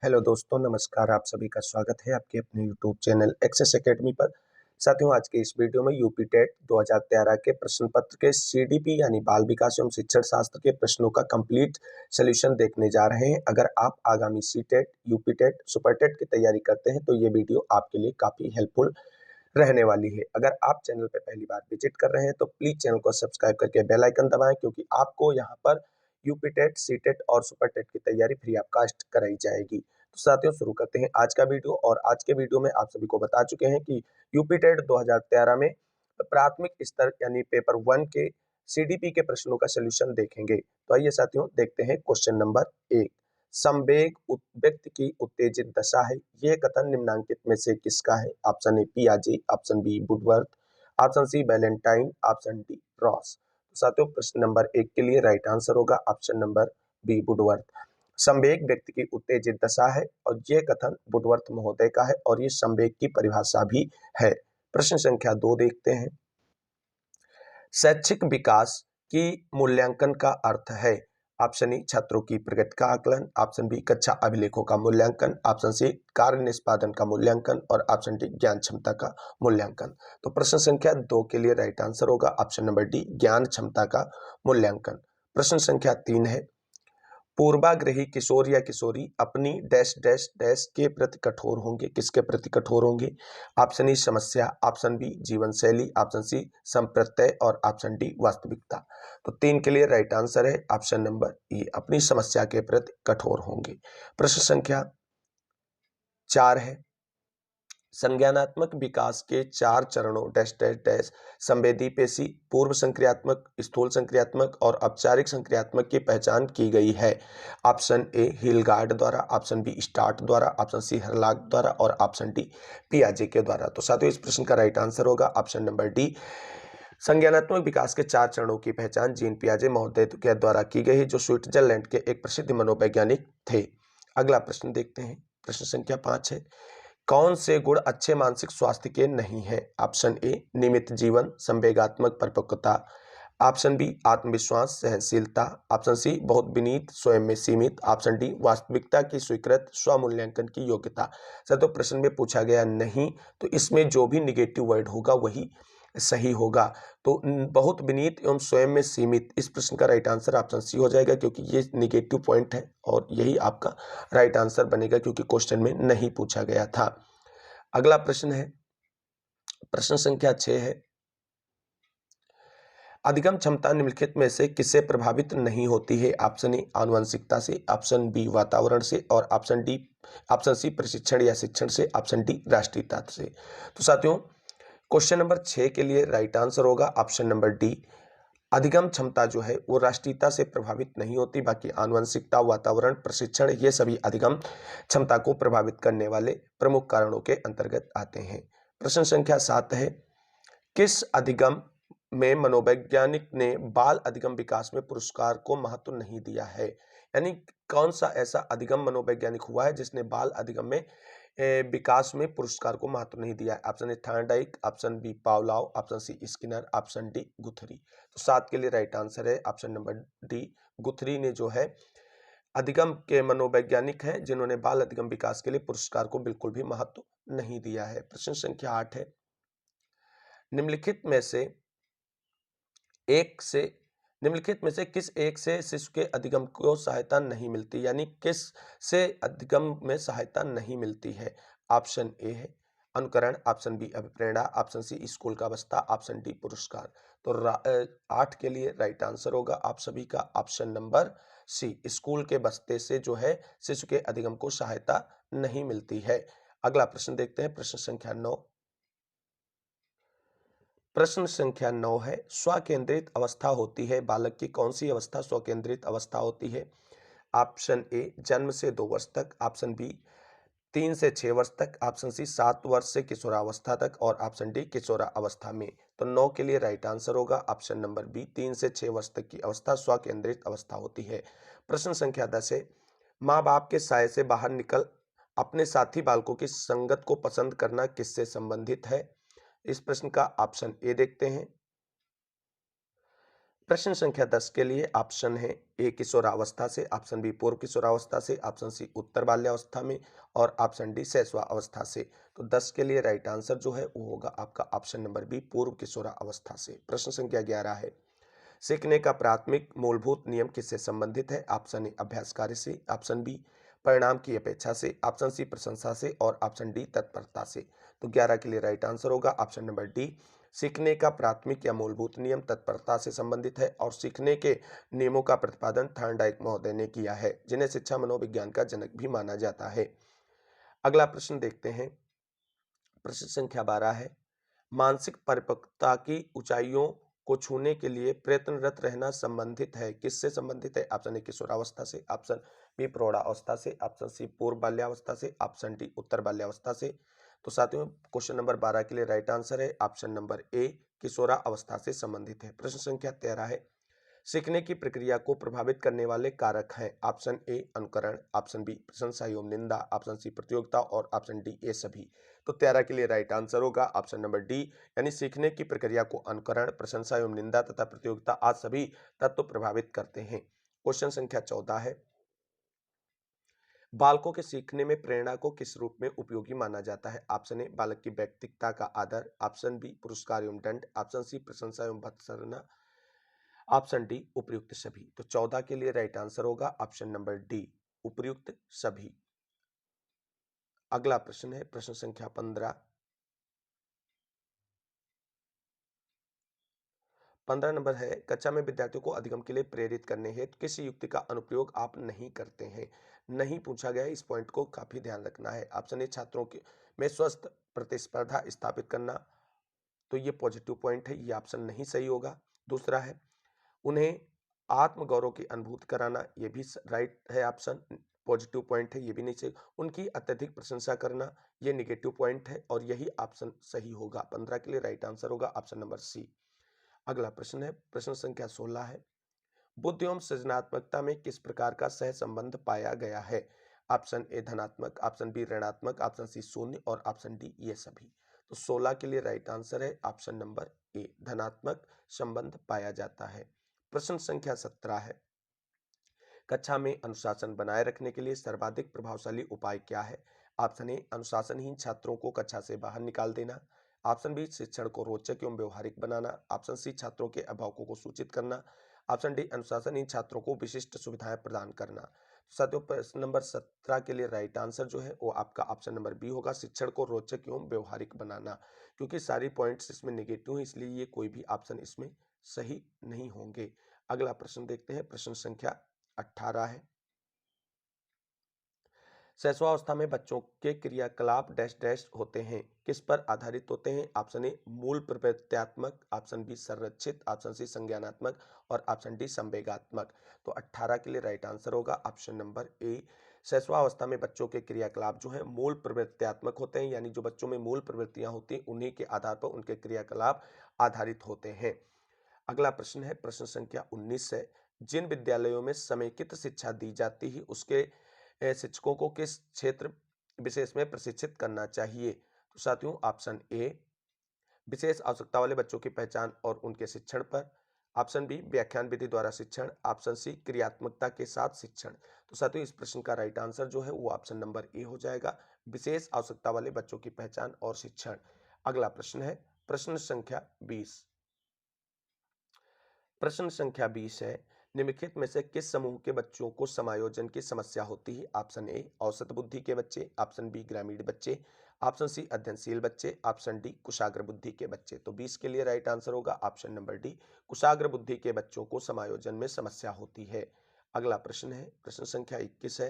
Hello दोस्तों, नमस्कार। आप सभी का स्वागत है आपके अपने यूट्यूब चैनल एक्सेस एकेडमी पर। साथियों, आज के इस वीडियो में यूपी टेट 2013 के प्रश्न पत्र के सीडीपी यानी बाल विकास एवं शिक्षण शास्त्र के प्रश्नों का कंप्लीट सॉल्यूशन देखने जा रहे हैं। अगर आप आगामी C TET, UP TET, super TET की तैयारी करते हैं तो ये वीडियो आपके लिए काफी हेल्पफुल रहने वाली है। अगर आप चैनल पर पहली बार विजिट कर रहे हैं तो प्लीज चैनल को सब्सक्राइब करके बेल आइकन दबाएं, क्योंकि आपको यहाँ पर यूपी टेट, सी टेट और सुपर टेट की तैयारी फ्री ऑफ कास्ट कराई जाएगी। तो साथियों, शुरू करते हैं आज का वीडियो। और आज के वीडियो में आप सभी को बता चुके हैं कि यूपी टेट 2013 में प्राथमिक स्तर यानी पेपर 1 के सीडीपी के प्रश्नों का सलूशन देखेंगे। तो आइए साथियों, देखते हैं क्वेश्चन नंबर 1। संवेग व्यक्ति की उत्तेजित दशा है, यह कथन निम्नांकित में से किसका है? ऑप्शन ए पियाजे, option B Woodworth, option C Valentine, option D Ross. तो साथियों, प्रश्न नंबर 1 के लिए राइट आंसर होगा ऑप्शन नंबर बी वुडवर्थ। संवेग व्यक्ति की उत्तेजित दशा है और यह कथन वुडवर्थ महोदय का है और ये संवेग की परिभाषा भी है। प्रश्न संख्या 2 देखते हैं। शैक्षिक विकास की मूल्यांकन का अर्थ है? ऑप्शन ए छात्रों की प्रगति का आकलन, ऑप्शन बी कक्षा अभिलेखों का मूल्यांकन, ऑप्शन सी कार्य निष्पादन का मूल्यांकन और ऑप्शन डी ज्ञान क्षमता का मूल्यांकन। तो प्रश्न संख्या 2 के लिए राइट आंसर होगा ऑप्शन नंबर डी ज्ञान क्षमता का मूल्यांकन। प्रश्न संख्या 3 है। पूर्वाग्रही किशोर या किशोरी अपनी डैश डैश डैश के प्रति कठोर होंगे, किसके प्रति कठोर होंगे? ऑप्शन ई समस्या, ऑप्शन बी जीवन शैली, ऑप्शन सी संप्रत्यय और ऑप्शन डी वास्तविकता। तो 3 के लिए राइट आंसर है ऑप्शन नंबर ई अपनी समस्या के प्रति कठोर होंगे। प्रश्न संख्या 4 है। संज्ञानात्मक विकास के 4 चरणों डैश डैश डैश संवेदी पेशी, पूर्व संक्रियात्मक, स्थूल संक्रियात्मक और औपचारिक संक्रियात्मक की पहचान की गई है। ऑप्शन ए हिलगार्ड द्वारा, ऑप्शन बी स्टार्ट द्वारा, ऑप्शन सी हर्लाक द्वारा और ऑप्शन डी पियाजे के द्वारा। तो साथियों, इस प्रश्न का राइट आंसर होगा ऑप्शन नंबर डी संज्ञानात्मक विकास के 4 चरणों की पहचान जीन पियाजे महोदय के द्वारा की गई, जो स्विट्जरलैंड के एक प्रसिद्ध मनोवैज्ञानिक थे। अगला प्रश्न देखते हैं। प्रश्न संख्या 5 है। कौन से गुण अच्छे मानसिक स्वास्थ्य के नहीं है? ऑप्शन ए नियमित जीवन, संवेगात्मक परिपक्वता, ऑप्शन बी आत्मविश्वास, सहनशीलता, ऑप्शन सी बहुत विनीत, स्वयं में सीमित, ऑप्शन डी वास्तविकता की स्वीकृत स्वमूल्यांकन की योग्यता। सर, तो प्रश्न में पूछा गया नहीं, तो इसमें जो भी निगेटिव वर्ड होगा वही सही होगा। तो बहुत विनीत एवं स्वयं में सीमित, इस प्रश्न का राइट आंसर ऑप्शन सी हो जाएगा, क्योंकि ये निगेटिव पॉइंट है और यही आपका राइट आंसर बनेगा, क्योंकि क्वेश्चन में नहीं पूछा गया था। अगला प्रश्न है। प्रश्न संख्या 6 है। अधिगम क्षमता निम्नलिखित में से किससे प्रभावित नहीं होती है? ऑप्शन ए आनुवंशिकता से, ऑप्शन बी वातावरण से और ऑप्शन सी प्रशिक्षण या शिक्षण से, ऑप्शन डी राष्ट्रीयता से। तो साथियों, क्वेश्चन नंबर 6 के लिए राइट आंसर होगा ऑप्शन नंबर डी अधिगम क्षमता जो है वो राष्ट्रीयता से प्रभावित नहीं होती, बाकी आनुवंशिकता, वातावरण, प्रशिक्षण ये सभी अधिगम क्षमता को प्रभावित करने वाले प्रमुख कारणों के अंतर्गत आते हैं। प्रश्न संख्या 7 है। किस अधिगम में मनोवैज्ञानिक ने बाल अधिगम विकास में पुरस्कार को महत्व नहीं दिया है? यानी कौन सा ऐसा अधिगम मनोवैज्ञानिक हुआ है जिसने बाल अधिगम में विकास में पुरस्कार को महत्व नहीं दिया है? Option A Thorndike, option B Pavlov, option C Skinner, option D Guthrie. तो 7 के लिए राइट आंसर है ऑप्शन नंबर डी गुथरी ने जो है अधिगम के मनोवैज्ञानिक है जिन्होंने बाल अधिगम विकास के लिए पुरस्कार को बिल्कुल भी महत्व नहीं दिया है। प्रश्न संख्या 8 है। निम्नलिखित में से किस एक से शिशु के अधिगम को सहायता नहीं मिलती, यानी किस से अधिगम में सहायता नहीं मिलती है? ऑप्शन ए है अनुकरण, ऑप्शन बी अभिप्रेरणा, ऑप्शन सी स्कूल का बस्ता, ऑप्शन डी पुरस्कार। तो 8 के लिए राइट आंसर होगा आप सभी का ऑप्शन नंबर सी स्कूल के बस्ते से जो है शिशु के अधिगम को सहायता नहीं मिलती है। अगला प्रश्न देखते हैं। प्रश्न संख्या 9। प्रश्न संख्या 9 है। स्वकेंद्रित अवस्था होती है, बालक की कौन सी अवस्था स्वकेंद्रित अवस्था होती है? ऑप्शन ए जन्म से 2 वर्ष तक, ऑप्शन बी 3 से 6 वर्ष तक, ऑप्शन सी 7 वर्ष से किशोरावस्था तक और ऑप्शन डी किशोरा अवस्था में। तो 9 के लिए राइट आंसर होगा ऑप्शन नंबर बी 3 से 6 वर्ष तक की अवस्था स्वकेंद्रित अवस्था होती है। प्रश्न संख्या 10 है। माँ बाप के साये से बाहर निकल अपने साथी बालकों की संगत को पसंद करना किससे संबंधित है? इस प्रश्न का ऑप्शन ए देखते हैं। प्रश्न संख्या 10 के लिए ऑप्शन है ए किशोरावस्था से, ऑप्शन बी पूर्व किशोरावस्था से, ऑप्शन सी उत्तर बाल्यावस्था में और ऑप्शन डी शैशवावस्था से। तो 10 के लिए राइट आंसर जो है वो होगा आपका ऑप्शन नंबर बी पूर्व किशोरावस्था से। प्रश्न संख्या 11 है, सीखने का प्राथमिक मूलभूत नियम किससे संबंधित है? ऑप्शन ए अभ्यास कार्य से, ऑप्शन बी परिणाम की अपेक्षा से, ऑप्शन सी प्रशंसा से और ऑप्शन डी तत्परता से। तो 11 के लिए राइट आंसर होगा ऑप्शन नंबर डी, सीखने का प्राथमिक या मूलभूत नियम तत्परता से संबंधित है और सीखने के नियमों का प्रतिपादन थॉर्नडाइक महोदय ने किया है, जिन्हें शिक्षा मनोविज्ञान का जनक भी माना जाता है। अगला प्रश्न देखते हैं। प्रश्न संख्या 12 है, मानसिक परिपक्वता की ऊंचाइयों को छूने के लिए प्रयत्नरत रहना संबंधित है, किससे संबंधित है? ऑप्शन ए किशोरावस्था से, ऑप्शन बी प्रौढ़ावस्था से, ऑप्शन सी पूर्व बाल्यावस्था से, ऑप्शन डी उत्तर बाल्यावस्था से। तो साथियों क्वेश्चन नंबर 12 के लिए राइट आंसर है ऑप्शन नंबर ए किशोरावस्था से संबंधित है। प्रश्न संख्या 13 है, सीखने की प्रक्रिया को प्रभावित करने वाले कारक हैं। ऑप्शन ए अनुकरण, ऑप्शन बी प्रशंसा एवं निंदा, ऑप्शन सी प्रतियोगिता और ऑप्शन डी ये सभी। तो 13 के लिए राइट आंसर होगा ऑप्शन नंबर डी, यानी सीखने की प्रक्रिया को अनुकरण, प्रशंसा एवं निंदा तथा प्रतियोगिता आज सभी तत्व प्रभावित करते हैं। क्वेश्चन संख्या 14 है, बालकों के सीखने में प्रेरणा को किस रूप में उपयोगी माना जाता है? ऑप्शन ए बालक की व्यक्तित्वता का आदर, ऑप्शन बी पुरस्कार एवं दंड, ऑप्शन सी प्रशंसा एवं भत्सना, ऑप्शन डी उपर्युक्त सभी। तो 14 के लिए राइट आंसर होगा ऑप्शन नंबर डी उपर्युक्त सभी। अगला प्रश्न है प्रश्न संख्या 15 नंबर है, कक्षा में विद्यार्थियों को अधिगम के लिए प्रेरित करने हेतु किस युक्ति का अनुप्रयोग आप नहीं करते हैं? नहीं पूछा गया है, इस पॉइंट को काफी ध्यान रखना है। ऑप्शन ए छात्रों के में स्वस्थ प्रतिस्पर्धा स्थापित करना, तो ये पॉजिटिव पॉइंट है, ये ऑप्शन नहीं सही होगा। दूसरा है उन्हें आत्मगौरव की अनुभूति कराना, ये भी राइट है ऑप्शन, पॉजिटिव पॉइंट है, ये भी नहीं सही। उनकी अत्यधिक प्रशंसा करना, ये नेगेटिव पॉइंट है और यही ऑप्शन सही होगा। 15 के लिए राइट आंसर होगा ऑप्शन नंबर सी। अगला प्रश्न है प्रश्न संख्या 16 है, बुद्धि एवं सृजनात्मकता में किस प्रकार का सह संबंध पाया गया है? ऑप्शन ए धनात्मक, ऑप्शन बी ऋणात्मक, ऑप्शन सी शून्य और ऑप्शन डी ये सभी। तो 16 के लिए राइट आंसर है ऑप्शन नंबर ए धनात्मक संबंध पाया जाता है। प्रश्न संख्या 17 है, कक्षा में अनुशासन बनाए रखने के लिए सर्वाधिक प्रभावशाली उपाय क्या है? ऑप्शन ए अनुशासनहीन छात्रों को कक्षा से बाहर निकाल देना, ऑप्शन बी शिक्षण को रोचक एवं व्यवहारिक बनाना, ऑप्शन सी छात्रों के अभिभावकों को सूचित करना, ऑप्शन डी अनुशासनहीन छात्रों को विशिष्ट सुविधाएं प्रदान करना। साथियों प्रश्न नंबर 17 के लिए राइट आंसर जो है वो आपका ऑप्शन नंबर बी होगा, शिक्षण को रोचक एवं व्यवहारिक बनाना, क्योंकि सारी पॉइंट्स इसमें नेगेटिव है, इसलिए ये कोई भी ऑप्शन इसमें सही नहीं होंगे। अगला प्रश्न देखते हैं प्रश्न संख्या 18 है, शैशवावस्था में बच्चों के क्रियाकलाप डैश डैश होते हैं, किस पर आधारित होते हैं? ऑप्शन ए मूल प्रवृत्त्यात्मक, ऑप्शन बी संरक्षित, ऑप्शन सी संज्ञानात्मक और ऑप्शन डी संवेगात्मक। तो 18 के लिए राइट आंसर होगा ऑप्शन नंबर ए, शैशवावस्था में बच्चों के क्रियाकलाप जो है मूल प्रवृत्त्यात्मक होते हैं, यानी जो बच्चों में मूल प्रवृत्तियां होती हैं उन्हीं के आधार पर उनके क्रियाकलाप आधारित होते हैं। अगला प्रश्न है प्रश्न संख्या 19 है, जिन विद्यालयों में समेकित शिक्षा दी जाती है उसके शिक्षकों को किस क्षेत्र विशेष में प्रशिक्षित करना चाहिए? तो साथियों ऑप्शन ए विशेष आवश्यकता वाले बच्चों की पहचान और उनके शिक्षण पर, ऑप्शन बी व्याख्यान विधि द्वारा शिक्षण, ऑप्शन सी क्रियात्मकता के साथ शिक्षण। तो साथियों इस प्रश्न का राइट आंसर जो है वो ऑप्शन नंबर ए हो जाएगा, विशेष आवश्यकता वाले बच्चों की पहचान और शिक्षण। अगला प्रश्न है प्रश्न संख्या 20, प्रश्न संख्या 20 है, निम्नलिखित में से किस समूह के बच्चों को समायोजन की समस्या होती है? ऑप्शन ए औसत बुद्धि के बच्चे, ऑप्शन बी ग्रामीण बच्चे, ऑप्शन सी अध्ययनशील बच्चे, ऑप्शन डी कुशाग्र बुद्धि के बच्चे। तो 20 के लिए राइट आंसर होगा ऑप्शन नंबर डी, कुशाग्र बुद्धि के बच्चों को समायोजन में समस्या होती है। अगला प्रश्न है प्रश्न संख्या 21 है,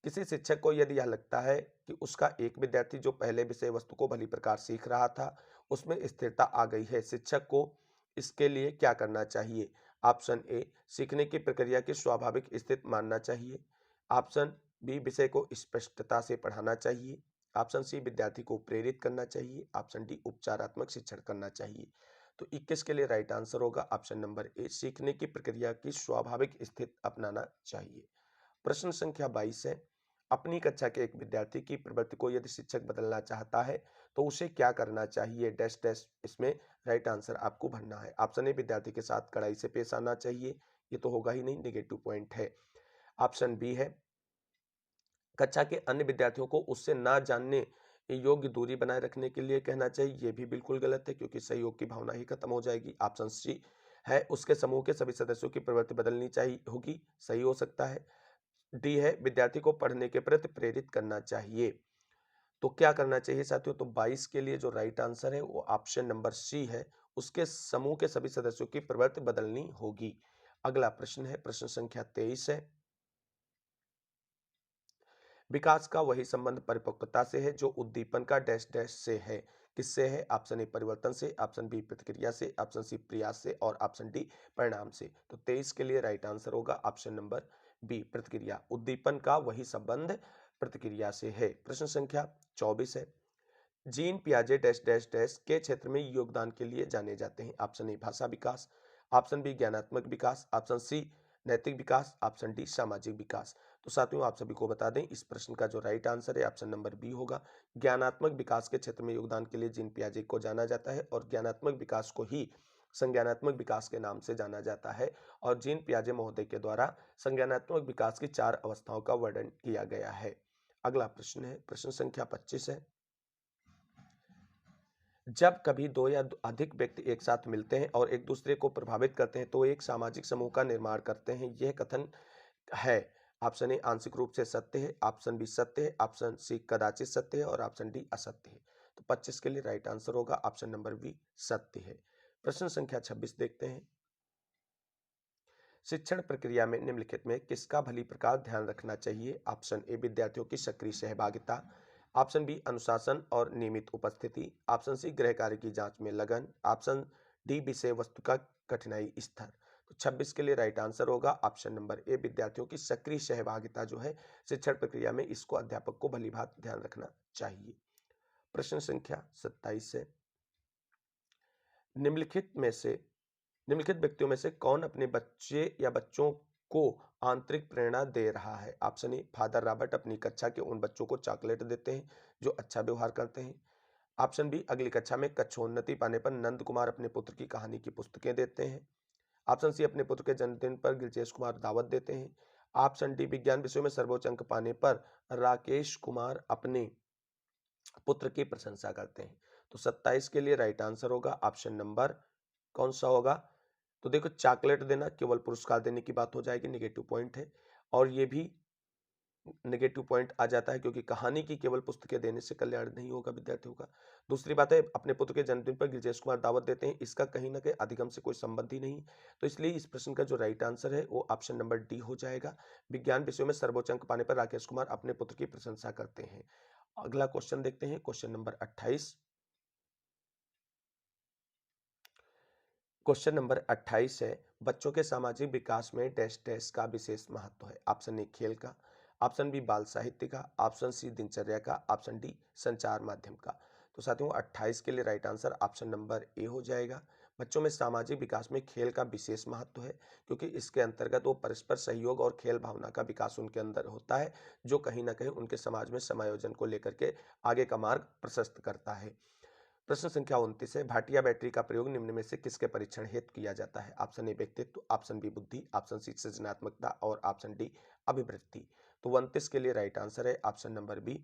किसी शिक्षक को यदि यह लगता है कि उसका एक विद्यार्थी जो पहले विषय वस्तु को भली प्रकार सीख रहा था उसमें स्थिरता आ गई है, शिक्षक को इसके लिए क्या करना चाहिए? ऑप्शन ए सीखने की प्रक्रिया की स्वाभाविक स्थिति मानना चाहिए, ऑप्शन बी विषय को स्पष्टता से पढ़ाना चाहिए, ऑप्शन सी विद्यार्थी को प्रेरित करना चाहिए, ऑप्शन डी उपचारात्मक शिक्षण करना चाहिए। तो 21 के लिए राइट आंसर होगा ऑप्शन नंबर ए सीखने की प्रक्रिया की स्वाभाविक स्थिति अपनाना चाहिए। प्रश्न संख्या 22 है, अपनी कक्षा के एक विद्यार्थी की प्रवृत्ति को यदि शिक्षक बदलना चाहता है तो उसे क्या करना चाहिए, डैश डैश, इसमें राइट आंसर आपको भरना है। ऑप्शन ए, विद्यार्थी के साथ कड़ाई से पेश आना चाहिए, ये तो होगा ही नहीं, नेगेटिव पॉइंट है। ऑप्शन बी है, कक्षा के अन्य विद्यार्थियों को उससे ना जानने योग्य दूरी बनाए रखने के लिए कहना चाहिए, ये भी बिल्कुल गलत है क्योंकि सहयोग की भावना ही खत्म हो जाएगी। ऑप्शन सी है, उसके समूह के सभी सदस्यों की प्रवृत्ति बदलनी चाहिए होगी, सही हो सकता है। डी है, विद्यार्थी को पढ़ने के प्रति प्रेरित करना चाहिए। तो क्या करना चाहिए साथियों, तो 22 के लिए जो राइट आंसर है वो ऑप्शन नंबर सी है, उसके समूह के सभी सदस्यों की प्रवृत्ति बदलनी होगी। अगला प्रश्न है, प्रश्न संख्या 23 है, विकास का वही संबंध परिपक्वता से है जो उद्दीपन का डैश डैश से है, किससे है? ऑप्शन ए परिवर्तन से, ऑप्शन बी प्रतिक्रिया से, ऑप्शन सी प्रयास से और ऑप्शन डी परिणाम से। तो 23 के लिए राइट आंसर होगा ऑप्शन नंबर बी, प्रतिक्रिया। उद्दीपन का वही संबंध प्रतिक्रिया से है। प्रश्न संख्या 24 है, जीन पियाजे डैश डैश डैश के क्षेत्र में योगदान के लिए जाने जाते हैं। ऑप्शन ए भाषा विकास, ऑप्शन बी ज्ञानात्मक विकास, ऑप्शन सी नैतिक विकास, ऑप्शन डी सामाजिक विकास। तो साथियों आप सभी को बता दें, इस प्रश्न का जो राइट आंसर है ऑप्शन नंबर बी होगा। ज्ञानात्मक विकास के क्षेत्र में योगदान के लिए जीन पियाजे को जाना जाता है और ज्ञानात्मक विकास को ही संज्ञानात्मक विकास के नाम से जाना जाता है। और जीन पियाजे महोदय के द्वारा संज्ञानात्मक विकास की 4 अवस्थाओं का वर्णन किया गया है। अगला प्रश्न है, प्रश्न संख्या 25 है, जब कभी दो या अधिक व्यक्ति एक साथ मिलते हैं और एक दूसरे को प्रभावित करते हैं तो एक सामाजिक समूह का निर्माण करते हैं, यह कथन है। ऑप्शन ए आंशिक रूप से सत्य है, ऑप्शन बी सत्य है, ऑप्शन सी कदाचित सत्य है और ऑप्शन डी असत्य है। तो 25 के लिए राइट आंसर होगा ऑप्शन नंबर बी, सत्य है। प्रश्न संख्या 26 देखते हैं, शिक्षण प्रक्रिया में निम्नलिखित में किसका भली प्रकार ध्यान रखना चाहिए? ऑप्शन ए विद्यार्थियों की सक्रिय सहभागिता, ऑप्शन बी अनुशासन और नियमित उपस्थिति, ऑप्शन सी गृह कार्य की जांच में लगन, ऑप्शन डी विषय वस्तु का कठिनाई स्तर। तो 26 के लिए राइट आंसर होगा ऑप्शन नंबर ए, विद्यार्थियों की सक्रिय सहभागिता जो है शिक्षण प्रक्रिया में, इसको अध्यापक को भली भांति ध्यान रखना चाहिए। प्रश्न संख्या 27 है, निम्नलिखित में से निम्नलिखित व्यक्तियों में से कौन अपने बच्चे या बच्चों को आंतरिक प्रेरणा दे रहा है? ऑप्शन ए फादर रॉबर्ट अपनी कक्षा के उन बच्चों को चॉकलेट देते हैं जो अच्छा व्यवहार करते हैं, ऑप्शन बी अगली कक्षा में कक्षोन्नति पाने पर नंद कुमार अपने पुत्र की कहानी की पुस्तकें देते हैं, ऑप्शन सी अपने पुत्र के जन्मदिन पर गिरजेश कुमार दावत देते हैं, ऑप्शन डी विज्ञान विषयों में सर्वोच्च अंक पाने पर राकेश कुमार अपने पुत्र की प्रशंसा करते हैं। तो 27 के लिए राइट आंसर होगा ऑप्शन नंबर कौन सा होगा? तो देखो, चॉकलेट देना केवल पुरस्कार देने की बात हो जाएगी, नेगेटिव पॉइंट है। और ये भी नेगेटिव पॉइंट आ जाता है क्योंकि कहानी की केवल पुस्तकें देने से कल्याण नहीं होगा विद्यार्थियों का। दूसरी बात है, अपने पुत्र के जन्मदिन पर गिरजेश कुमार दावत देते हैं, इसका कहीं ना कहीं अधिगम से कोई संबंध ही नहीं। तो इसलिए इस प्रश्न का जो राइट आंसर है वो ऑप्शन नंबर डी हो जाएगा। विज्ञान विषयों में सर्वोच्च अंक पाने पर राकेश कुमार अपने पुत्र की प्रशंसा करते हैं। अगला क्वेश्चन देखते हैं, क्वेश्चन नंबर 28। क्वेश्चन नंबर 28 है, बच्चों के सामाजिक विकास में डैश डैश का विशेष महत्व है। ऑप्शन ए खेल का, ऑप्शन बी बाल साहित्य का, ऑप्शन सी दिनचर्या का, ऑप्शन डी संचार माध्यम का। तो साथियों 28 के लिए right answer option number A हो जाएगा। बच्चों में सामाजिक विकास में खेल का विशेष महत्व है क्योंकि इसके अंतर्गत वो परस्पर सहयोग और खेल भावना का विकास उनके अंदर होता है, जो कहीं ना कहीं उनके समाज में समायोजन को लेकर के आगे का मार्ग प्रशस्त करता है। प्रश्न संख्या 29 है, भाटिया बैटरी का प्रयोग निम्न में से किसके परीक्षण हेतु किया जाता है? ऑप्शन ए व्यक्तित्व, ऑप्शन बी बुद्धि, ऑप्शन सी सृजनात्मकता और ऑप्शन डी अभिवृद्धि। तो 29 के लिए राइट आंसर है option number B,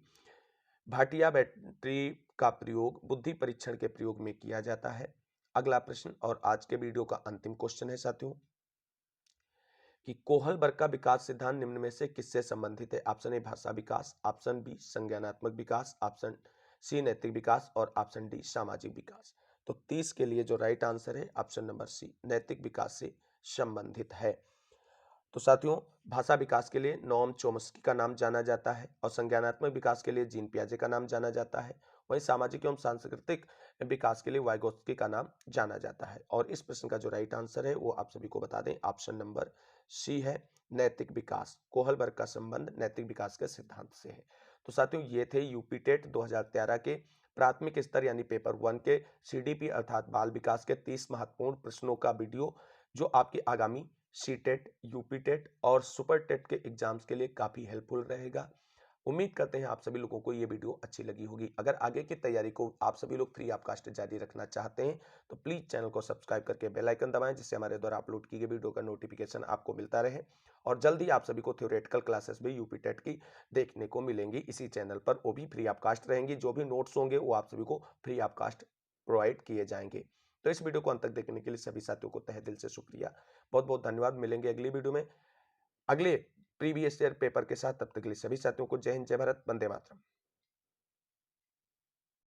Bhatia battery का प्रयोग बुद्धि परीक्षण के प्रयोग में किया जाता है। अगला प्रश्न और आज के वीडियो का अंतिम क्वेश्चन है साथियों, कि कोहलबर्ग का विकास सिद्धांत निम्न में से किससे संबंधित है? ऑप्शन ए भाषा विकास, ऑप्शन बी संज्ञानात्मक विकास, ऑप्शन सी नैतिक विकास और ऑप्शन डी सामाजिक विकास। तो 30 के लिए जो राइट आंसर है ऑप्शन नंबर सी, नैतिक विकास से संबंधित है। तो साथियों, भाषा विकास के लिए नोम चोम्स्की का नाम जाना जाता है और संज्ञानात्मक विकास के लिए जीन पियाजे का नाम जाना जाता है। वहीं सामाजिक एवं सांस्कृतिक विकास के लिए वाइगोत्स्की का नाम जाना जाता है। और इस प्रश्न का जो राइट आंसर है वो आप सभी को बता दें, ऑप्शन नंबर सी है, नैतिक विकास। कोहलबर्ग का संबंध नैतिक विकास के सिद्धांत से है। तो साथियों, ये थे यूपी टेट 2013 के प्राथमिक स्तर यानी पेपर 1 के सीडीपी अर्थात बाल विकास के 30 महत्वपूर्ण प्रश्नों का वीडियो, जो आपकी आगामी सी टेट, यूपी टेट और सुपर टेट के एग्जाम्स के लिए काफी हेल्पफुल रहेगा। उम्मीद करते हैं आप सभी लोगों को ये वीडियो अच्छी लगी होगी। अगर आगे की तैयारी को आप सभी लोग फ्री ऑफ कास्ट जारी रखना चाहते हैं तो प्लीज़ चैनल को सब्सक्राइब करके बेल आइकन दबाएं, जिससे हमारे द्वारा अपलोड की गई वीडियो का नोटिफिकेशन आपको मिलता रहे। और जल्दी आप सभी को थ्योरेटिकल क्लासेस भी यूपी टेट की देखने को मिलेंगी इसी चैनल पर, वो भी फ्री ऑफ कास्ट रहेंगी। जो भी नोट्स होंगे वो आप सभी को फ्री ऑफ कास्ट प्रोवाइड किए जाएंगे। तो इस वीडियो को अंत तक देखने के लिए सभी साथियों को तहे दिल से शुक्रिया, बहुत बहुत धन्यवाद। मिलेंगे अगली वीडियो में अगले प्रीवियस ईयर पेपर के साथ। तब तक के लिए सभी साथियों को जय हिंद, जय भारत, वंदे मातरम।